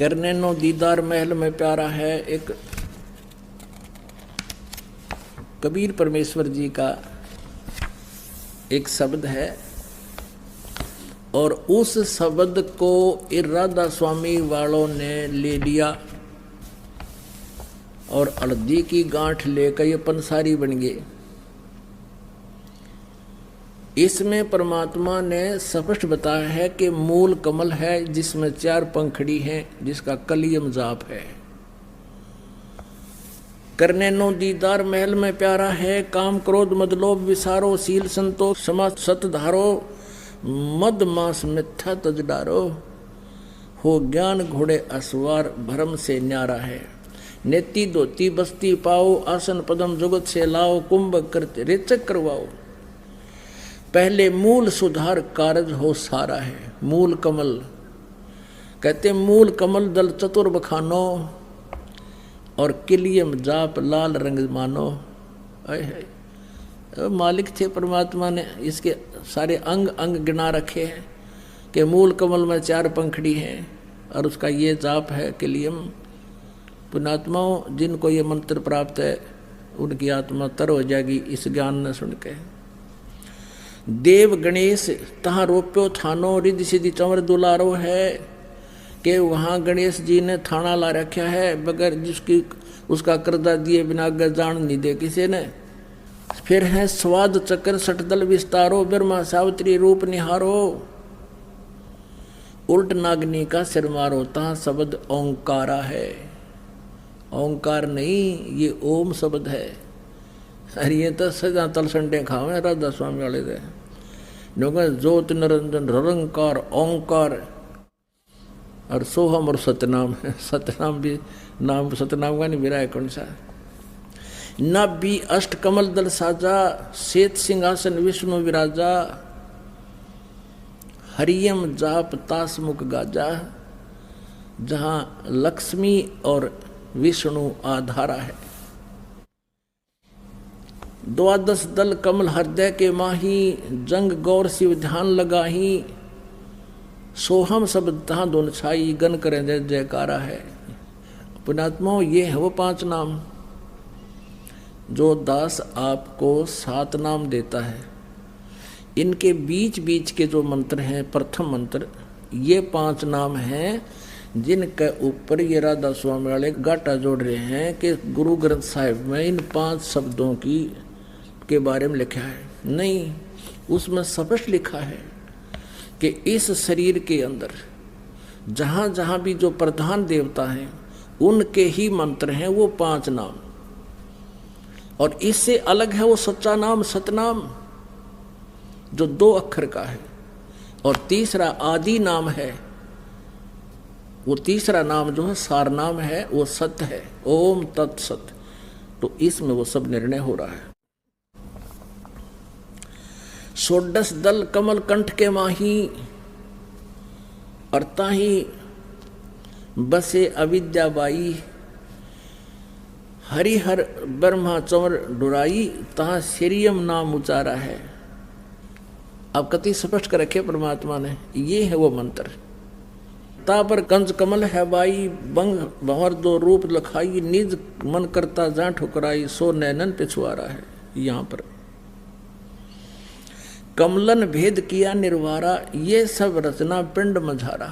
करने नो दीदार महल में प्यारा है एक कबीर परमेश्वर जी का एक शब्द है, और उस शब्द को राधा स्वामी वालों ने ले लिया और हल्दी की गांठ लेकर ये पंसारी बन गए। इसमें परमात्मा ने स्पष्ट बताया है कि मूल कमल है जिसमें 4 पंखड़ी हैं, जिसका कलियम जाप है। करने नो दीदार महल में प्यारा है, काम क्रोध मद लोभ विसारो, शील संतोष क्षमा सत धारो, मद मास मिथ्या तज डारो, हो ज्ञान घोड़े असवार भरम से न्यारा है। नेति धोती बस्ती पाओ, आसन पदम जुगत से लाओ, कुंभ करते रेचक करवाओ, पहले मूल सुधार कारज हो सारा है। मूल कमल कहते मूल कमल दल चतुर बखानो, और किलियम जाप लाल रंग मानो। मालिक थे परमात्मा ने इसके सारे अंग अंग गिना रखे हैं कि मूल कमल में 4 पंखड़ी हैं और उसका ये जाप है किलियम। पुण्यात्माओं जिनको ये मंत्र प्राप्त है उनकी आत्मा तर हो जाएगी इस ज्ञान न सुन के। देव गणेश तहाँ रोप्यो थानो, रिद्धि सिद्धि चंवर दुलारो है कि वहाँ गणेश जी ने थाना ला रखा है, बगैर जिसकी उसका कर्जा दिए बिना अगर जान नहीं दे किसी ने। फिर है स्वाद चक्र सटदल विस्तारो, ब्रह्मा सावित्री रूप निहारो, उल्ट नागनी का सिर मारो, तहाँ शब्द ओंकारा है। ओंकार नहीं, ये ओम शब्द है। अरे ये तो सजा तल संडे खावे राधा स्वामी वाले थे ज्योत निरंजन निरंकार ओंकार और सोहम और सतनाम। सतनाम भी नाम सतनाम का नहीं मेरा है कौन सा। न भी अष्ट कमल दल साजा, श्वेत सिंहासन विष्णु विराजा, हरियम जाप तास मुख गाजा, जहाँ लक्ष्मी और विष्णु आधारा है। 12 दल कमल हृदय के माही, जंग गौर शिव ध्यान लगाही, सोहम शब्द तहाँ दोन छाई, गन करें जय जयकारा है। पुण्यात्माओं ये है वो 5 नाम जो दास आपको 7 नाम देता है। इनके बीच बीच के जो मंत्र हैं, प्रथम मंत्र ये 5 नाम हैं जिनके ऊपर ये राधा स्वामी वाले गाटा जोड़ रहे हैं कि गुरु ग्रंथ साहिब में इन 5 शब्दों के बारे में लिखा है। नहीं, उसमें स्पष्ट लिखा है कि इस शरीर के अंदर जहाँ जहाँ भी जो प्रधान देवता हैं उनके ही मंत्र हैं वो 5 नाम, और इससे अलग है वो सच्चा नाम सतनाम जो 2 अक्षर का है, और तीसरा आदि नाम है। वो तीसरा नाम जो है सार नाम है, वो सत्य है, ओम तत्सत। तो इसमें वो सब निर्णय हो रहा है। 16 दल कमल कंठ के माही, और ताही बसे अविद्या बाई, हरिहर ब्रह्मा चंवर डुराई, तहाँ श्रीयम नाम उचारा है। अब कति स्पष्ट कर रखे परमात्मा ने, ये है वो मंत्र। ता पर कंज कमल है बाई, बंग भंवर 2 रूप लखाई, निज मन करता जा ठुकराई, सो नैनन पिछुआरा है। यहाँ पर कमलन भेद किया निर्वारा, ये सब रचना पिंड मझारा।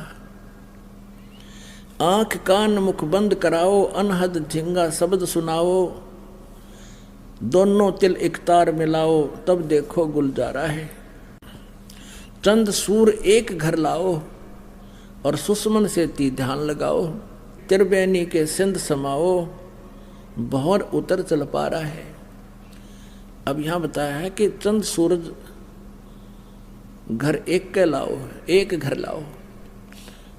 आंख कान मुख बंद कराओ, अनहद झिंगा शब्द सुनाओ, दोनों तिल एक तार मिलाओ, तब देखो गुलजारा है। चंद सूर एक घर लाओ, और सुषमन से ती ध्यान लगाओ, त्रिवेणी के सिंध समाओ, भंवर उतर चल पा रहा है। अब यहाँ बताया है कि चंद सूरज घर एक के लाओ, एक घर लाओ।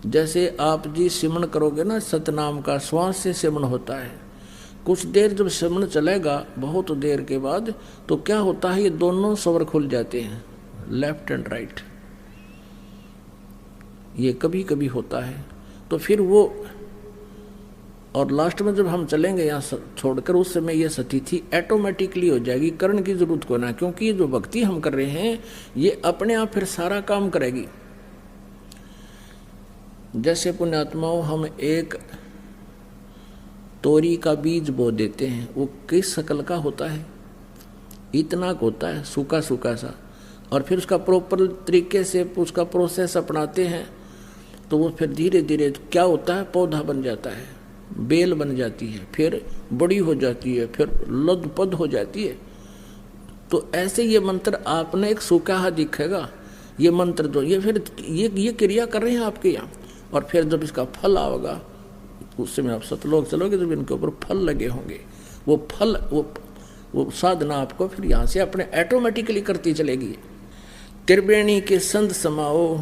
जैसे आप जी सिमन करोगे ना, सतनाम का श्वास से सिमन होता है। कुछ देर जब सिमन चलेगा, बहुत देर के बाद, तो क्या होता है, ये दोनों स्वर खुल जाते हैं, लेफ्ट एंड राइट। ये कभी कभी होता है। तो फिर वो, और लास्ट में जब हम चलेंगे यहाँ छोड़कर, उस समय ये स्थिति ऑटोमेटिकली हो जाएगी, करण की जरूरत को ना, क्योंकि ये जो भक्ति हम कर रहे हैं ये अपने आप फिर सारा काम करेगी। जैसे पुण्यात्माओं हम एक तोरी का बीज बो देते हैं, वो किस शक्ल का होता है, इतना होता है सूखा सूखा सा, और फिर उसका प्रॉपर तरीके से उसका प्रोसेस अपनाते हैं तो वो फिर धीरे धीरे क्या होता है, पौधा बन जाता है, बेल बन जाती है, फिर बड़ी हो जाती है, फिर लदपद हो जाती है। तो ऐसे ये मंत्र आपने एक सूखा दिखेगा, ये मंत्र दो, ये फिर ये क्रिया कर रहे हैं आपके यहाँ, और फिर जब इसका फल आएगा उस समय आप सतलोक चलोगे जब इनके ऊपर फल लगे होंगे, वो फल वो साधना आपको फिर यहाँ से अपने ऑटोमेटिकली करती चलेगी। त्रिवेणी के संत समाओ,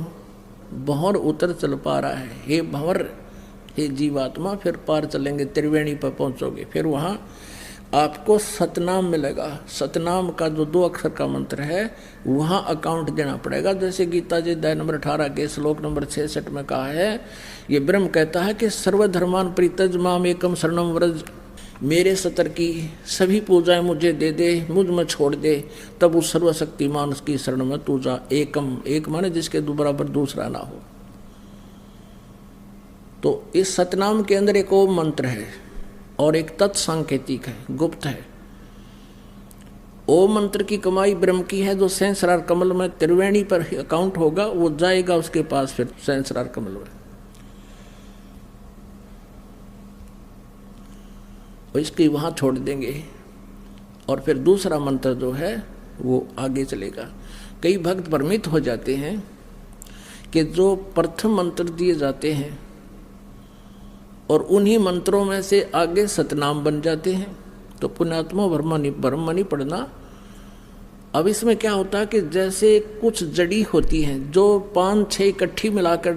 भंवर उतर चल पा रहा है, हे भंवर हे जीवात्मा, फिर पार चलेंगे, त्रिवेणी पर पहुँचोगे, फिर वहाँ आपको सतनाम मिलेगा। सतनाम का जो 2 अक्षर का मंत्र है वहाँ अकाउंट देना पड़ेगा। जैसे गीता जी अध्याय नंबर 18 के श्लोक नंबर 66 में कहा है, ये ब्रह्म कहता है कि सर्वधर्मान परित्यज माम एकम शरणम व्रज, मेरे सतर की सभी पूजाएं मुझे दे दे, मुझ में छोड़ दे, तब उस सर्वशक्तिमान की शरण में तू जा। एकम, एक माने जिसके बराबर दूसरा ना हो। तो इस सतनाम के अंदर एक और मंत्र है और एक तत्सांकेतिक है, गुप्त है। ओ मंत्र की कमाई ब्रह्म की है, जो सहस्रार कमल में त्रिवेणी पर अकाउंट होगा वो जाएगा उसके पास फिर सहस्रार कमल में, और इसकी वहां छोड़ देंगे, और फिर दूसरा मंत्र जो है वो आगे चलेगा। कई भक्त भ्रमित हो जाते हैं कि जो प्रथम मंत्र दिए जाते हैं और उन्हीं मंत्रों में से आगे सतनाम बन जाते हैं, तो पुण्यात्मा भ्रम नहीं पड़ना। अब इसमें क्या होता है कि जैसे कुछ जड़ी होती हैं जो 5-6 इकट्ठी मिलाकर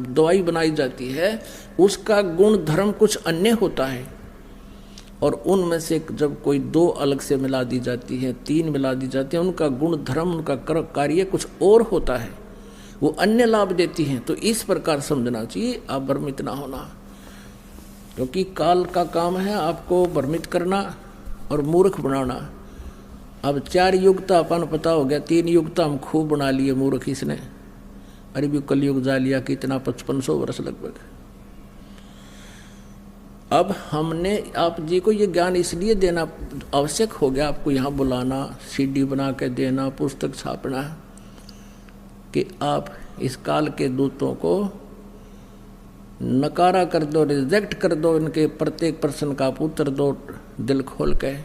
दवाई बनाई जाती है, उसका गुण धर्म कुछ अन्य होता है, और उनमें से जब कोई 2 अलग से मिला दी जाती है, 3 मिला दी जाती है, उनका गुण धर्म उनका कार्य कुछ और होता है, वो अन्य लाभ देती हैं। तो इस प्रकार समझना चाहिए, आप भ्रमित ना होना, क्योंकि काल का काम है आपको भ्रमित करना और मूर्ख बनाना। अब 4 युग तो अपन पता हो गया, 3 युग तो हम खूब बना लिए मूर्ख इसने, अरे भी कलयुग जा लिया कितना 5500 वर्ष लगभग। अब हमने आप जी को ये ज्ञान इसलिए देना आवश्यक हो गया, आपको यहाँ बुलाना, सीडी बना के देना, पुस्तक छापना, कि आप इस काल के दूतों को नकारा कर दो, रिजेक्ट कर दो, इनके प्रत्येक प्रश्न का उत्तर दो दिल खोल के,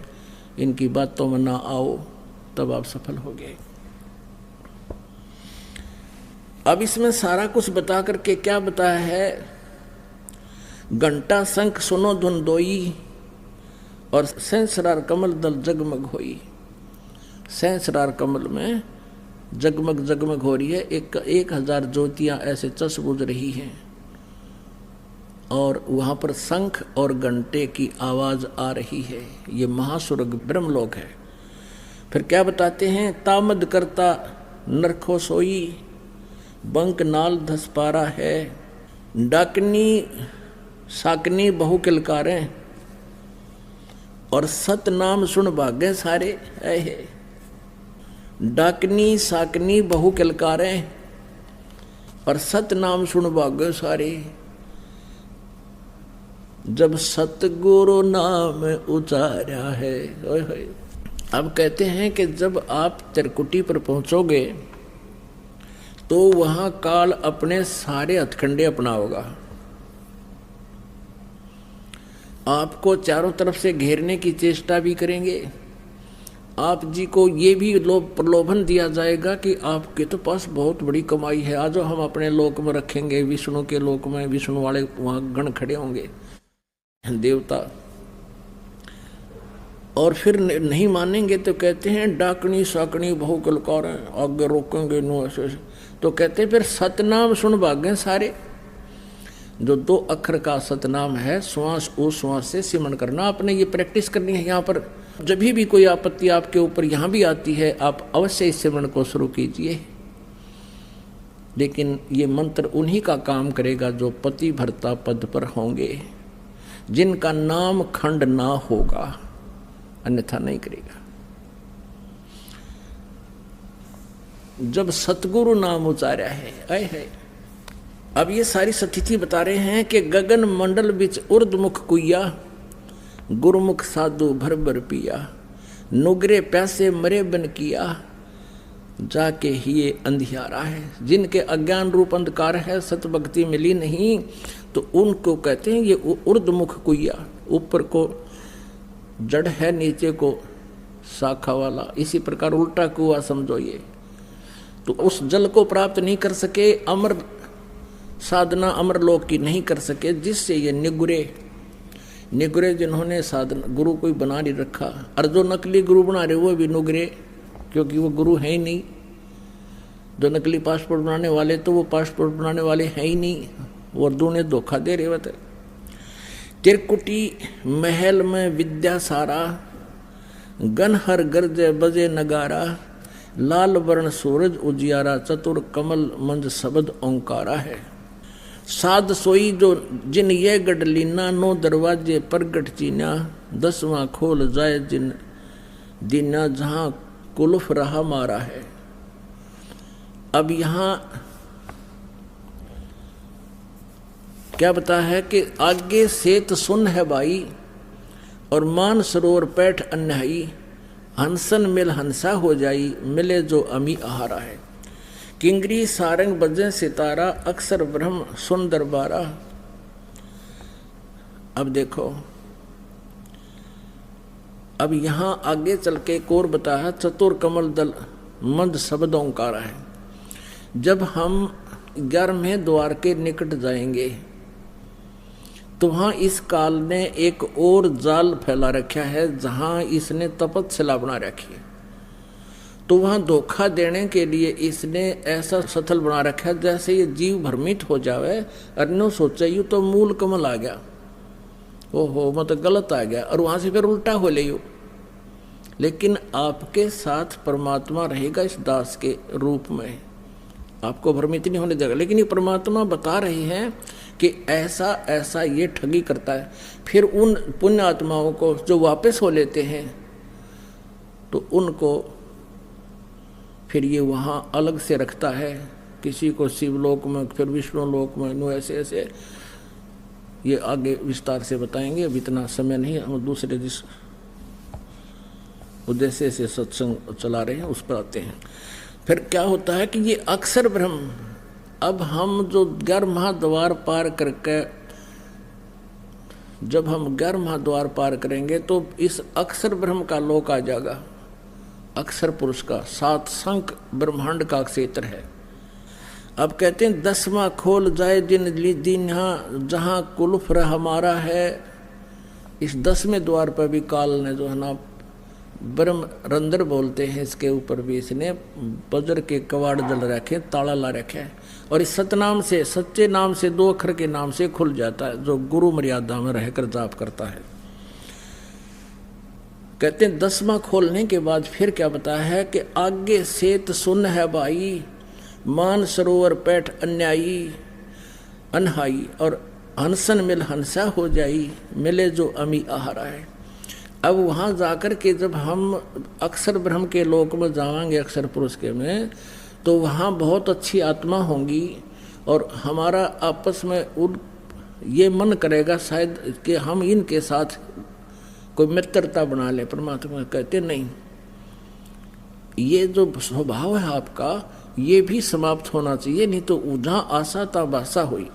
इनकी बातों में ना आओ, तब आप सफल हो गए। अब इसमें सारा कुछ बता करके क्या बताया है, घंटा शंख सुनो धुन दोई, और सहस्रार कमल दल जगमग होई। सहस्रार कमल में जगमग जगमग हो रही है, 1000 ज्योतियां ऐसे चस बुझ रही हैं, और वहाँ पर शंख और घंटे की आवाज़ आ रही है। ये महास्वर्ग ब्रह्मलोक है। फिर क्या बताते हैं, तामद करता नरखो सोई, बंक नाल धस पारा है, डाकनी साकनी बहु किलकारें, और सत नाम सुन भागे सारे है। डाकनी साकनी बहु किलकारें और सत नाम सुन भागे सारे, जब सतगुरु नाम उचारा है। अब कहते हैं कि जब आप त्रिकुटी पर पहुंचोगे तो वहां काल अपने सारे हथकंडे अपनाओगा, आपको चारों तरफ से घेरने की चेष्टा भी करेंगे। आप जी को ये भी प्रलोभन दिया जाएगा कि आपके तो पास बहुत बड़ी कमाई है, आज हम अपने लोक में रखेंगे, विष्णु के लोक में विष्णु वाले वहाँ गण खड़े होंगे देवता, और फिर नहीं मानेंगे तो कहते हैं डाकनी साकनी बहु कलकार आगे रोकेंगे नो ऐसे। तो कहते हैं फिर सतनाम सुन भागे सारे। जो 2 अक्षर का सतनाम है, श्वास उस श्वास से सिमरण करना, आपने ये प्रैक्टिस करनी है। यहाँ पर जब भी कोई आपत्ति आपके ऊपर यहाँ भी आती है, आप अवश्य इस सिमरण को शुरू कीजिए। लेकिन ये मंत्र उन्हीं का काम करेगा जो पति भर्ता पद पर होंगे, जिनका नाम खंड ना होगा, अन्यथा नहीं करेगा। जब सतगुरु नाम उचारा है, आए है, अब ये सारी स्थिति बता रहे हैं कि गगन मंडल बिच उर्दमुख कुइया, गुरुमुख साधु भर भर पिया, नुगरे प्यासे मरे बन किया, जाके ही ये अंधियारा है। जिनके अज्ञान रूप अंधकार है, सतभक्ति मिली नहीं, तो उनको कहते हैं ये उर्दमुख कुइया, ऊपर को जड़ है, नीचे को शाखा वाला, इसी प्रकार उल्टा कुआ समझो ये। तो उस जल को प्राप्त नहीं कर सके, अमर साधना अमर लोक की नहीं कर सके, जिससे ये निगुरे जिन्होंने साधना गुरु कोई बना नहीं रखा, और जो नकली गुरु बना रहे वो भी नुगरे, क्योंकि वो गुरु है ही नहीं। जो नकली पासपोर्ट बनाने वाले तो वो पासपोर्ट बनाने वाले हैं ही नहीं, वो दूने धोखा दे रहे बता। तिरकुटी महल में विद्या सारा, गनहर गरजे बजे नगारा, लाल वर्ण सूरज उजियारा, चतुर कमल मंज शब्द ओंकारा है। साध सोई जो जिन ये गढ़ लीना, 9 दरवाजे प्रगट चीना, 10वां खोल जाए जिन दीना, जहां कुलफ रहा मारा है। अब यहां क्या बता है कि आगे सेत सुन है भाई, और मान सरोवर पैठ अन्यायी, हंसन मिल हंसा हो जाई, मिले जो अमी आहारा है। किंगरी सारंग बजे सितारा, अक्सर ब्रह्म सुन दरबारा। अब देखो, अब यहां आगे चल के एक और बता है, चतुर कमल दल मंद शब्द ओंकारा है। जब हम 11वें द्वार के निकट जाएंगे तो वहाँ इस काल ने एक और जाल फैला रखा है, जहाँ इसने तपस्या बना रखी है। तो वहाँ धोखा देने के लिए इसने ऐसा स्थल बना रखा है जैसे ये जीव भ्रमित हो जावे, अन्यों सोचे यू तो मूल कमल आ गया, ओहो मतलब गलत आ गया, और वहाँ से फिर उल्टा हो ले यू। लेकिन आपके साथ परमात्मा रहेगा इस दास के रूप में, आपको भ्रमित नहीं होने देगा। लेकिन ये परमात्मा बता रहे हैं कि ऐसा ऐसा ये ठगी करता है। फिर उन पुण्य आत्माओं को जो वापस हो लेते हैं तो उनको फिर ये वहाँ अलग से रखता है, किसी को शिवलोक में, फिर विष्णु लोक में, ऐसे ऐसे ये आगे विस्तार से बताएंगे। अब इतना समय नहीं, हम दूसरे जिस उद्देश्य से सत्संग चला रहे हैं उस पर आते हैं। फिर क्या होता है कि ये अक्षर ब्रह्म, अब हम जो 11 महाद्वार पार करके, जब हम 11 महाद्वार पार करेंगे तो इस अक्षर ब्रह्म का लोक आ जाएगा, अक्षर पुरुष का 7 संख ब्रह्मांड का क्षेत्र है। अब कहते हैं 10वां खोल जाए दिन दिन जहाँ कुलफ हमारा है। इस 10वें द्वार पर भी काल ने जो है ना ब्रह्म रंध्र बोलते हैं, इसके ऊपर भी इसने वज्र के कवाड़ जल रखे, ताला ला रखे है, और इस सतनाम से, सच्चे नाम से, 2 अक्षर के नाम से खुल जाता है, जो गुरु मर्यादा में रहकर जाप करता है। कहते हैं 10वां खोलने के बाद फिर क्या बताया है कि आगे सेत सुन है भाई, मान सरोवर पैठ अन्यायी अनहाई, और हंसन मिल हंसा हो जाई, मिले जो अमी आहारा है। अब वहाँ जाकर के जब हम अक्षर ब्रह्म के लोक में जाएंगे, अक्षर पुरुष के में, तो वहाँ बहुत अच्छी आत्मा होंगी, और हमारा आपस में ये मन करेगा शायद कि हम इनके साथ कोई मित्रता बना ले। परमात्मा कहते नहीं, ये जो स्वभाव है आपका ये भी समाप्त होना चाहिए, नहीं तो जहाँ आशा ता बासा हुई।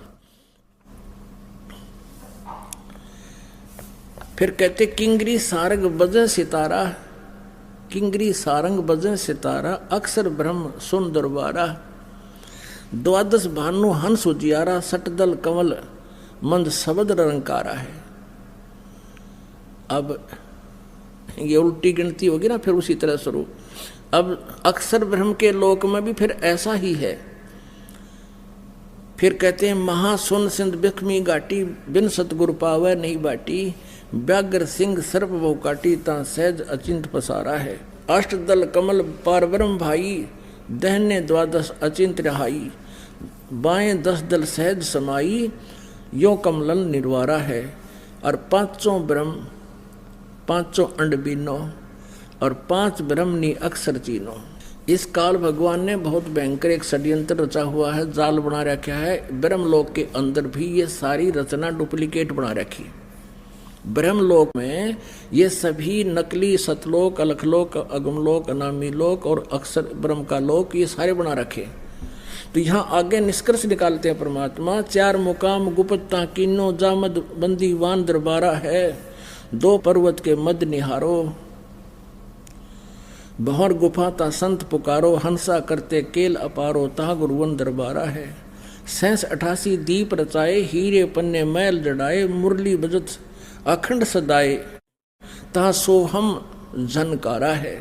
फिर कहते किंगरी सारंग बजन सितारा, किंगरी सारंग बजन सितारा, अक्षर ब्रह्म सुन दरबारा, 12 भानु हंस उजियारा, सटदल कमल मंद शब्द रंकारा है। अब ये उल्टी गिनती होगी ना, फिर उसी तरह स्वरूप। अब अक्षर ब्रह्म के लोक में भी फिर ऐसा ही है। फिर कहते हैं महासुन सिंध बिखमी घाटी, बिन सतगुरु पावे नहीं बाटी, व्याघ्र सिंह सर्प वो काटी, ता सहज अचिंत पसारा है। अष्टदल कमल पार ब्रह्म भाई, दहने 12 अचिंत रहाई, बाएं 10 दल सहज समाई, यो कमलन निर्वारा है। और 5 ब्रह्म 5 अंड बीनो, और 5 ब्रह्मनी अक्षर चीनो। इस काल भगवान ने बहुत भयंकर एक षड्यंत्र रचा हुआ है, जाल बना रखा है। ब्रह्मलोक के अंदर भी ये सारी रचना डुप्लीकेट बना रखी। ब्रह्मलोक में ये सभी नकली सतलोक, अलखलोक, अगमलोक, अनामी लोक और अक्षर ब्रह्म का लोक, ये सारे बना रखे। तो यहाँ आगे निष्कर्ष निकालते हैं परमात्मा, 4 मुकाम गुप्ता कीनो जामद बंदीवान दरबारा है, 2 पर्वत के मद निहारो, बहुर गुफा ता संत पुकारो, हंसा करते केल अपारो, ता गुरुवन दरबारा है। 87 दीप रचाए, हीरे पन्ने मैल जड़ाए, मुरली बजत अखंड सदाए, ता सोहम झनकारा है।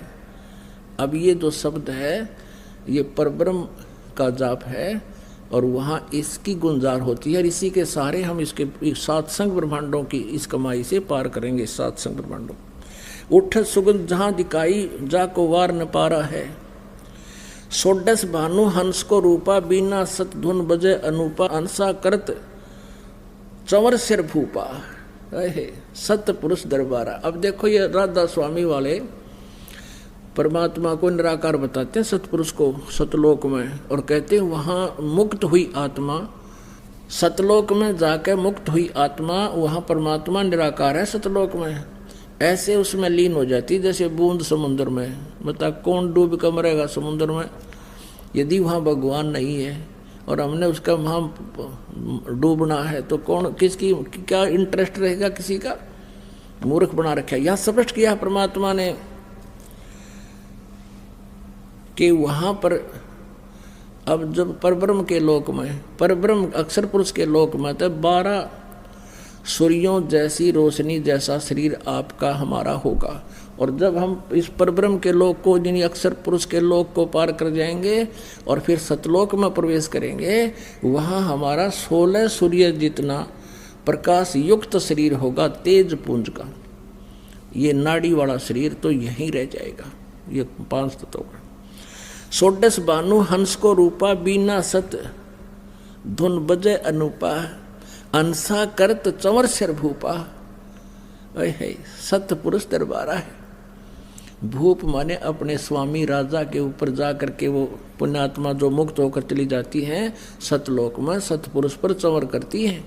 अब ये जो शब्द है ये परब्रह्म का जाप है और वहाँ इसकी गुंजार होती है। इसी के सहारे हम इसके 7 संग ब्रह्मांडों की इस कमाई से पार करेंगे। 7 संग ब्रह्मांडों उठ सुगंध जहाँ दिखाई, जाको वार न पारा है, 16 भानु हंस को रूपा, बीना सत धुन बजे अनूपा, अंसा करत चंवर सिर भूपा, सत पुरुष दरबारा। अब देखो ये राधा स्वामी वाले परमात्मा को निराकार बताते हैं, सतपुरुष को सतलोक में, और कहते हैं वहाँ मुक्त हुई आत्मा, सतलोक में जाके मुक्त हुई आत्मा, वहाँ परमात्मा निराकार है सतलोक में, ऐसे उसमें लीन हो जाती जैसे बूंद समुद्र में। बता कौन डूब कर मरेगा समुद्र में यदि वहाँ भगवान नहीं है और हमने उसका वहाँ डूबना है तो कौन, किसकी क्या इंटरेस्ट रहेगा किसी का? मूर्ख बना रखा है। यह स्पष्ट किया परमात्मा ने कि वहाँ पर अब जब परब्रह्म के लोक में, परब्रह्म अक्षर पुरुष के लोक में, तो 12 सूर्यों जैसी रोशनी जैसा शरीर आपका हमारा होगा। और जब हम इस परब्रह्म के लोक को, यानी अक्षर पुरुष के लोक को पार कर जाएंगे और फिर सतलोक में प्रवेश करेंगे, वहाँ हमारा 16 सूर्य जितना प्रकाश युक्त शरीर होगा, तेज पुंज का। ये नाड़ी वाला शरीर तो यहीं रह जाएगा। ये 5 तत्वों का। 16 बानु हंस को रूपा, बीना सत धुन बजे अनूपा, अंसा करत चंवर सिर भूपा, सत पुरुष दरबारा है। भूप माने अपने स्वामी राजा के ऊपर जा करके वो पुण्यात्मा जो मुक्त होकर चली जाती हैं सतलोक में, सतपुरुष पर चंवर करती हैं।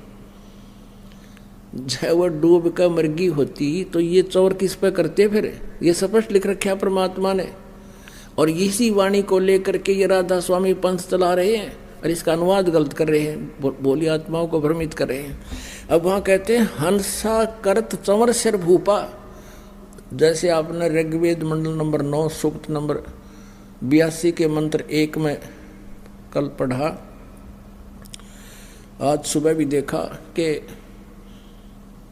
जब वह डूब कर मरगी होती तो ये चंवर किस पे करते? फिर ये स्पष्ट लिख रखा परमात्मा ने, और इसी वाणी को लेकर के ये राधा स्वामी पंथ चला रहे हैं और इसका अनुवाद गलत कर रहे हैं, बोली आत्माओं को भ्रमित कर रहे हैं। अब वहाँ कहते हैं हंसा करत चंवर सिर भूपा, जैसे आपने ऋग्वेद मंडल नंबर 9 सूक्त नंबर 82 के मंत्र 1 में कल पढ़ा, आज सुबह भी देखा कि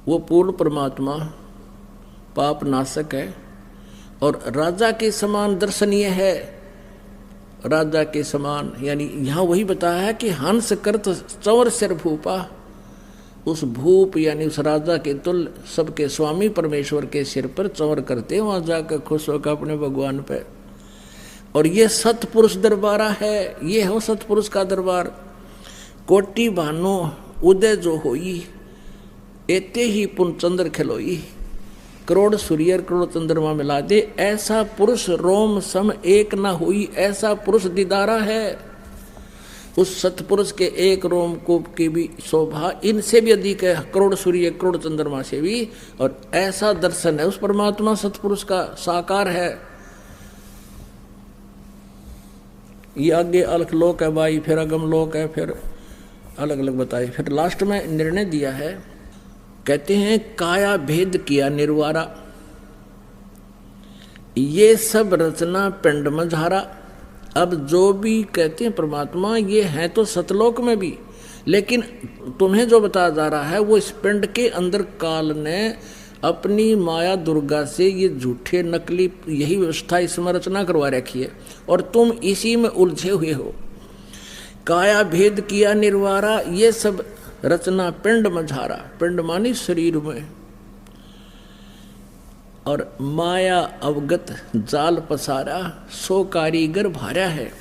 वो पूर्ण परमात्मा पाप नाशक है और राजा के समान दर्शनीय है। राजा के समान यानी यहाँ वही बताया है कि हंस करत चंवर सिर भूपा, उस भूप यानी उस राजा के तुल्य सबके स्वामी परमेश्वर के सिर पर चंवर करते, वहाँ जाकर खुश होकर अपने भगवान पे। और ये सतपुरुष दरबारा है, ये हो सतपुरुष का दरबार। कोटि भानु उदय जो होई, एते ही पुन चंद्र खिलोई, करोड़ सूर्य करोड़ चंद्रमा मिला दे, ऐसा पुरुष रोम सम एक ना हुई, ऐसा पुरुष दीदारा है। उस सतपुरुष के एक रोम कूप की भी शोभा इनसे भी अधिक है, करोड़ सूर्य करोड़ चंद्रमा से भी। और ऐसा दर्शन है उस परमात्मा सतपुरुष का, साकार है। ये आगे अलख लोक है भाई, फिर अगम लोक है, फिर अलग अलग बताए। फिर लास्ट में निर्णय दिया है, कहते हैं काया भेद किया निर्वारा, ये सब रचना पिंड में झारा। अब जो भी कहते हैं परमात्मा ये है तो सतलोक में भी, लेकिन तुम्हें जो बताया जा रहा है वो इस पिंड के अंदर काल ने अपनी माया दुर्गा से ये झूठे नकली यही व्यवस्था इसमें रचना करवा रखी है और तुम इसी में उलझे हुए हो। काया भेद किया निर्वारा, ये सब रचना पिंड में झारा, पिंड मानी शरीर में, और माया अवगत जाल पसारा, सो कारीगर भार्या है,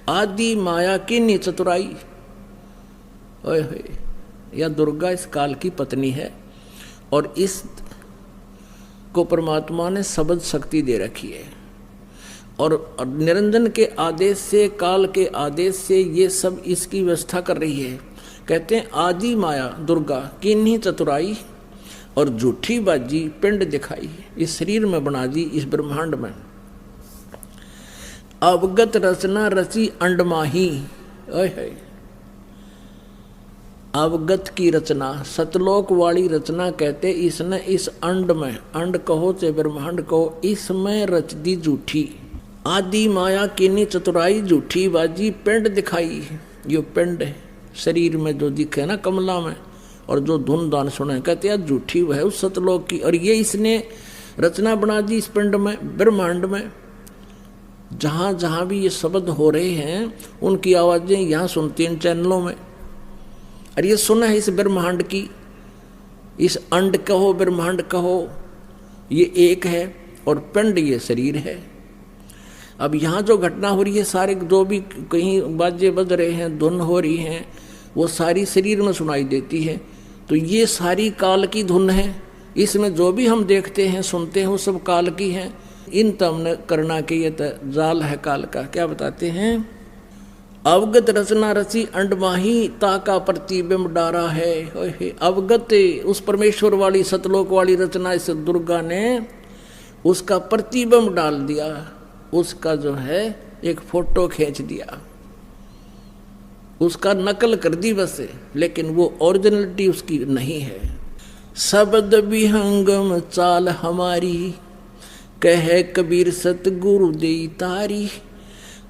आदि माया की नी चतुराई। ओए होए, यह दुर्गा इस काल की पत्नी है और इस को परमात्मा ने शब्द शक्ति दे रखी है और निरंजन के आदेश से, काल के आदेश से ये सब इसकी व्यवस्था कर रही है। कहते हैं आदि माया दुर्गा किन्हीं चतुराई और झूठी बाजी पिंड दिखाई, इस शरीर में बना दी, इस ब्रह्मांड में। अवगत रचना रची अंडमाही, है अवगत की रचना, सतलोक वाली रचना। कहते इसने इस अंड में, अंड कहो चाहे ब्रह्मांड कहो, इसमें रच दी झूठी। आदि माया किन्हीं चतुराई झूठी बाजी पिंड दिखाई। यो पिंड है शरीर में जो दिखे ना कमला में, और जो धुन दान सुने, कहते हैं झूठी वह उस सतलोक की। और ये इसने रचना बना दी इस पिंड में, ब्रह्मांड में। जहाँ जहाँ भी ये शब्द हो रहे हैं उनकी आवाजें यहाँ सुनती हैं चैनलों में। और ये सुना है इस ब्रह्मांड की, इस अंड कहो ब्रह्मांड कहो, ये एक है और पिंड ये शरीर है। अब यहाँ जो घटना हो रही है, सारे जो भी कहीं बाजे बज रहे हैं, धुन हो रही हैं, वो सारी शरीर में सुनाई देती है। तो ये सारी काल की धुन है। इसमें जो भी हम देखते हैं सुनते हैं वो सब काल की हैं। इन तमन करना के ये जाल है काल का। क्या बताते हैं? अवगत रचना रची अंडमाही ताका प्रतिबिंब डारा है। अवगत उस परमेश्वर वाली सतलोक वाली रचना इस दुर्गा ने उसका प्रतिबिंब डाल दिया, उसका जो है एक फोटो खींच दिया, उसका नकल कर दी बस, लेकिन वो ओरिजिनलिटी उसकी नहीं है। शब्द विहंगम चाल हमारी, कहे कबीर सतगुरु दे तारी,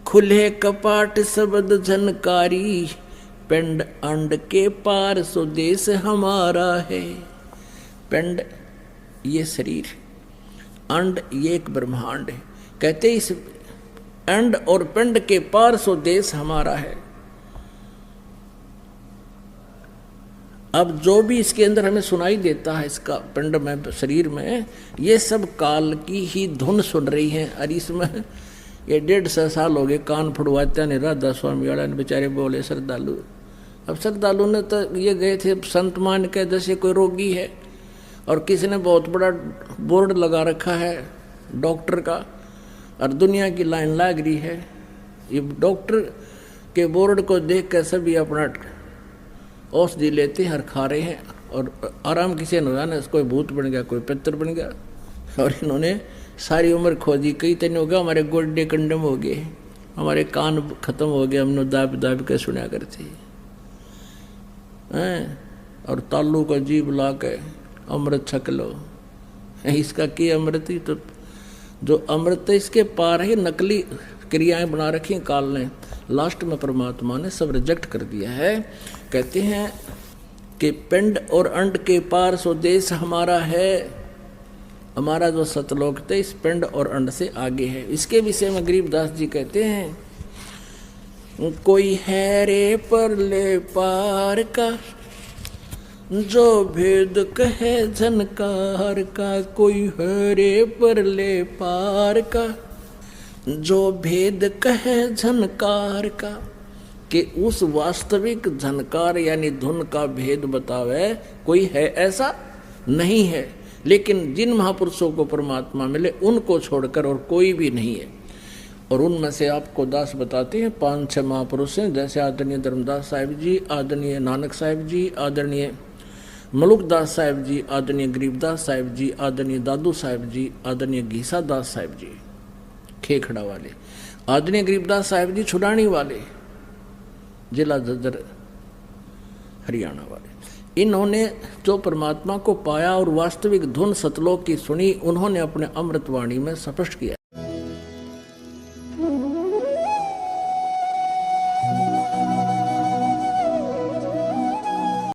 खुले कपाट शब्द झनकारी, पिंड अंड के पार स्वदेश हमारा है। पिंड ये शरीर, अंड ये एक ब्रह्मांड है। कहते इस अंड और पिंड के पार स्वदेश हमारा है। अब जो भी इसके अंदर हमें सुनाई देता है, इसका पिंड में, शरीर में, ये सब काल की ही धुन सुन रही है। और इसमें ये 150 साल हो गए कान फुड़वाते ने राधा स्वामी वाला ने, बेचारे बोले श्रद्धालु। अब श्रद्धालु ने तो ये गए थे संत मान के, जैसे कोई रोगी है और किसी ने बहुत बड़ा बोर्ड लगा रखा है डॉक्टर का, और दुनिया की लाइन लग रही है। ये डॉक्टर के बोर्ड को देख कर सभी अपना औषधि लेते हैं और खा रहे हैं, और आराम किसी ने जाना, कोई भूत बन गया, कोई पितर बन गया। और इन्होंने सारी उम्र खोजी, कई तन हो गया, हमारे गोड्डे कंडम हो गए, हमारे कान खत्म हो गए, हमने दाब दाब के सुना करते हैं। और तालू का जीभ ला के अमृत छक लो, इसका क्या अमृत? ही तो जो अमृत इसके पार है, नकली क्रियाएं बना रखी काल ने। लास्ट में परमात्मा ने सब रिजेक्ट कर दिया है। कहते हैं कि पिंड और अंड के पार स्वदेश हमारा है। हमारा जो सतलोक थे इस पिंड और अंड से आगे है। इसके विषय में गरीबदास जी कहते हैं, कोई है रे परले पार का, जो भेद कहे झनकार का। कोई है रे परले पार का, जो भेद कहे झनकार का, कि उस वास्तविक झनकार यानी धुन का भेद बतावे कोई है ऐसा नहीं है। लेकिन जिन महापुरुषों को परमात्मा मिले उनको छोड़कर और कोई भी नहीं है। और उनमें से आपको दास बताते हैं 5-6 महापुरुष हैं, जैसे आदरणीय धर्मदास साहिब जी, आदरणीय नानक साहिब जी, आदरणीय मलुकदास साहिब जी, आदरणीय गरीबदास साहिब जी, आदरणीय दादू साहिब जी, आदरणीय घीसा दास साहिब जी खेखड़ा वाले, आदरणीय गरीबदास साहिब जी छुड़ानी वाले, जिला झज्जर हरियाणा वाले। इन्होंने जो परमात्मा को पाया और वास्तविक धुन सतलोक की सुनी, उन्होंने अपने अमृतवाणी में स्पष्ट किया।